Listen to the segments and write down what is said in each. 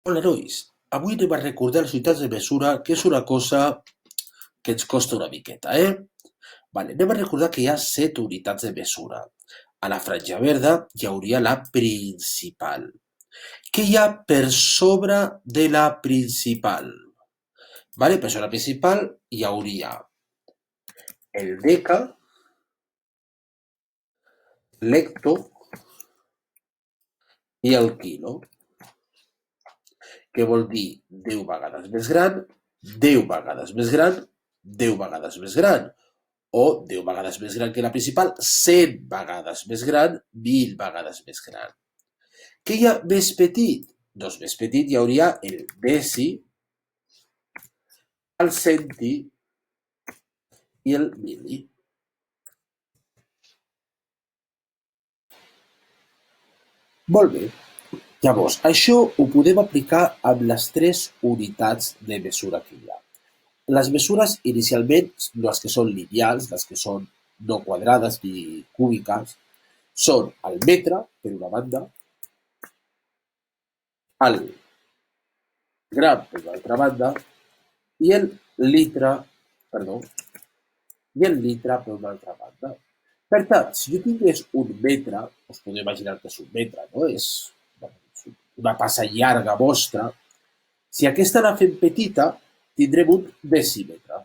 Hola, herois. Avui anem a recordar les unitats de mesura, que és una cosa que ens costa una miqueta, Vale, anem a recordar que hi ha 7 unitats de mesura. A la franja verda hi hauria la principal. Què hi ha per sobre de la principal? Vale, per sobre la principal hi hauria el deca, l'hecto i el quilo, que vol dir 10 vegades més gran, 10 vegades més gran, 10 vegades més gran, o 10 vegades més gran que la principal, 100 vegades més gran, 1000 vegades més gran. Què hi ha més petit? Doncs més petit hi hauria el deci, el centi i el mili. Molt bé. Llavors, això ho podem aplicar amb les 3 unitats de mesura que hi ha. Les mesures, inicialment, les que són lineals, les que són no quadrades ni cúbiques, són el metre, per una banda, el gram, per l'altra banda, i el litre, perdó, i el litre per una altra banda. Per tant, si jo tingués un metre, us podeu imaginar que és un metre, no? És una passa llarga vostra. Si aquesta la fem petita, tindrem un decímetre.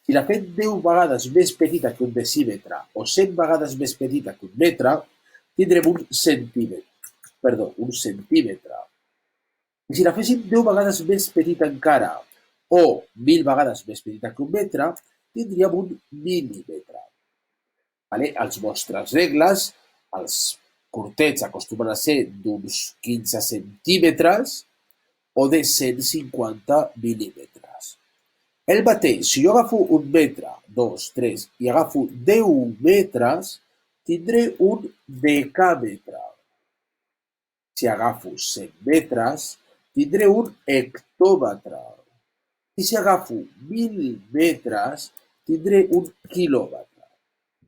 Si la fem 10 vegades més petita que un decímetre o 100 vegades més petita que un metre, tindrem un centímetre. Perdó, un centímetre. I si la féssim 10 vegades més petita encara o 1000 vegades més petita que un metre, tindríem un mil·límetre. Vale? Els vostres regles, els curtets acostumen a ser d'uns 15 centímetres o de 150 mil·límetres. El mateix, si jo agafo un metre, 2, 3 i agafo 10 metres, tindré un decàmetre. Si agafo 100 metres, tindré un hectòmetre. I si agafo 1.000 metres, tindré un quilòmetre.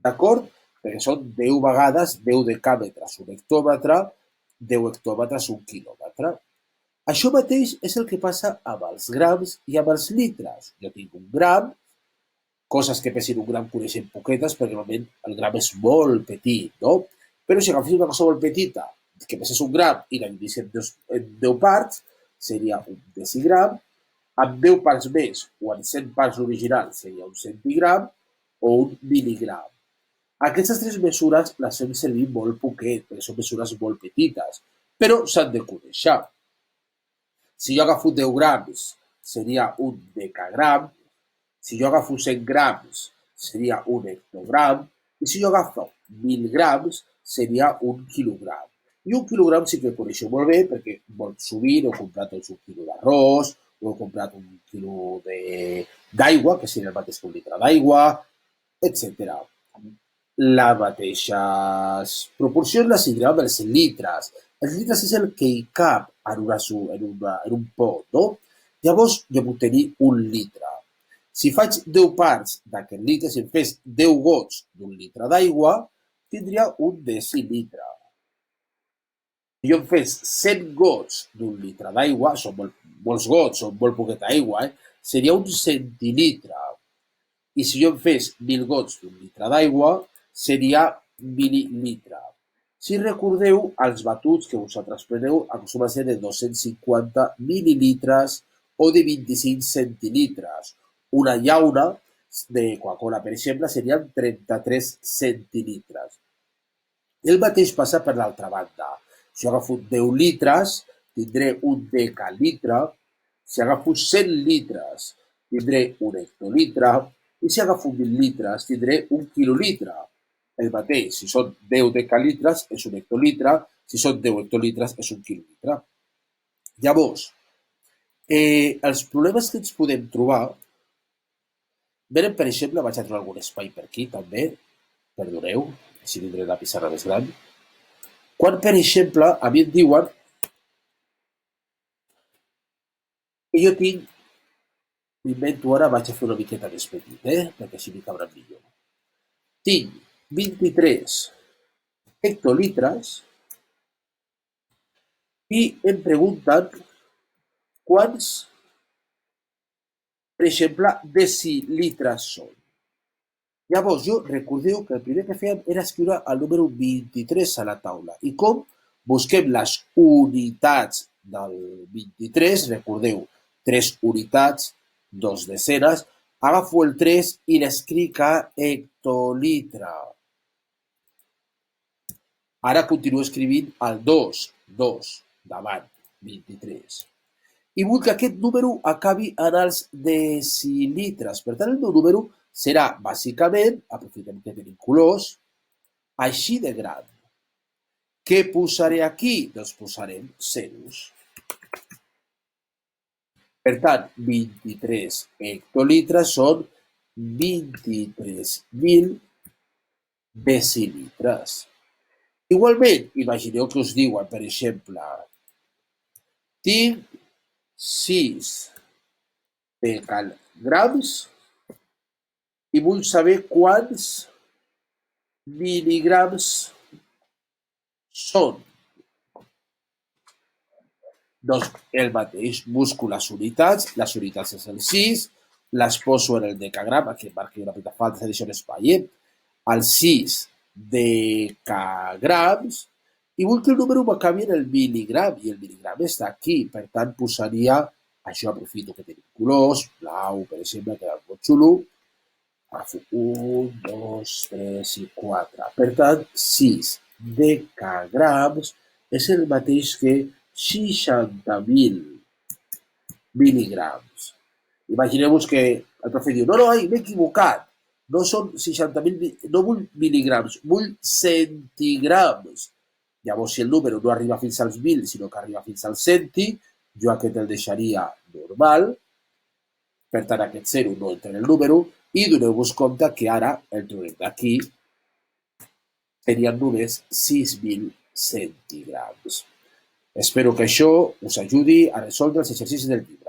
D'acord? Perquè són 10 vegades 10 decàmetres un hectòmetre, 10 hectòmetres un quilòmetre. Això mateix és el que passa amb els grams i amb els litres. Jo tinc un gram, coses que pesin un gram coneixem poquetes perquè normalment el gram és molt petit, no? Però si agafés una cosa molt petita que pesés un gram i la dividís en 10 parts, seria un decigram, amb 10 parts més o en 100 parts l'original seria un centigram o un mil·ligram. Aquestes 3 mesures les fem servir molt poquet, perquè són mesures molt petites, però s'han de conèixer. Si jo agafo 10 grams, seria un decagram. Si jo agafo 100 grams, seria un hectogram. I si jo agafo 1.000 grams, seria un quilogram. I un quilogram sí que el coneixo molt bé, perquè molt sovint he comprat doncs, un quilo d'arròs, o he comprat un quilo d'aigua, que seria el mateix que un litre d'aigua, etc. Les mateixes proporcions les tindrem amb els litres. Els litres és el que hi cap en un pot, no? Llavors jo puc tenir un litre. Si faig 10 parts d'aquest litre, si em fes 10 gots d'un litre d'aigua, tindria un decilitre. Si jo em fes 100 gots d'un litre d'aigua, són molts gots, són molt poqueta aigua, seria un centilitre. I si jo em fes 1.000 gots d'un litre d'aigua, seria mil·lilitre. Si recordeu, els batuts que vosaltres preneu acostumen a ser de 250 mil·lilitres o de 25 centilitres. Una llauna de Coca-Cola, per exemple, serien 33 centilitres. El mateix passa per l'altra banda. Si agafo 10 litres, tindré un decalitre. Si agafo 100 litres, tindré un hectolitre. I si agafo 1.000 litres, tindré un quilolitre. El mateix, si són 10 decalitres, és un hectolitre. Si són 10 hectolitres, és un quilolitre. Llavors, els problemes que ens podem trobar venen, per exemple, vaig a trobar algun espai per aquí, també, perdoneu, així tindré la pissarra més gran. Quan, per exemple, a mi em diuen que jo tinc, m'invento ara, vaig a fer una miqueta més petit, perquè així m'hi cabrà millor. Tinc 23 hectolitres i em pregunten quants, per exemple, decilitres són. Llavors, jo recordeu que el primer que fèiem era escriure el número 23 a la taula. I com busquem les unitats del 23, recordeu, 3 unitats, 2 desenes, agafo el 3 i l'escric a hectolitre. Ara continuo escrivint el 2, davant, 23. I vull que aquest número acabi en els decilitres. Per tant, el meu número serà, bàsicament, aprofitem que tenim colors, així de gran. Què posaré aquí? Doncs posarem zeros. Per tant, 23 hectolitres són 23.000 decilitres. Igualment, imagineu que us diuen, per exemple, tinc 6 decagrams i vull saber quants mil·ligrams són. Doncs el mateix, busco les unitats és el 6, les poso en el decagram, aquí marqui una petita falta, deixo un espai, el 6 decagrams, i vull que el número m'acabi en el mil·ligram, i el mil·ligram està aquí, per tant posaria, això aprofito que tenim colors, blau, per exemple, que queda molt xulo, agafo 1, 2, 3 i 4. Per tant, 6 decagrams és el mateix que 60.000 mil·ligrams. Imagineu-vos que el profe diu, no, m'he equivocat, no són 60.000, no vull mil·ligrams, vull centigrams. Llavors, si el número no arriba fins als 1.000, sinó que arriba fins al centi, jo aquest el deixaria normal, per tant aquest 0 no entra en el número, i doneu-vos compte que ara el trobem d'aquí, serien només 6.000 centigrams. Espero que això us ajudi a resoldre els exercicis del llibre.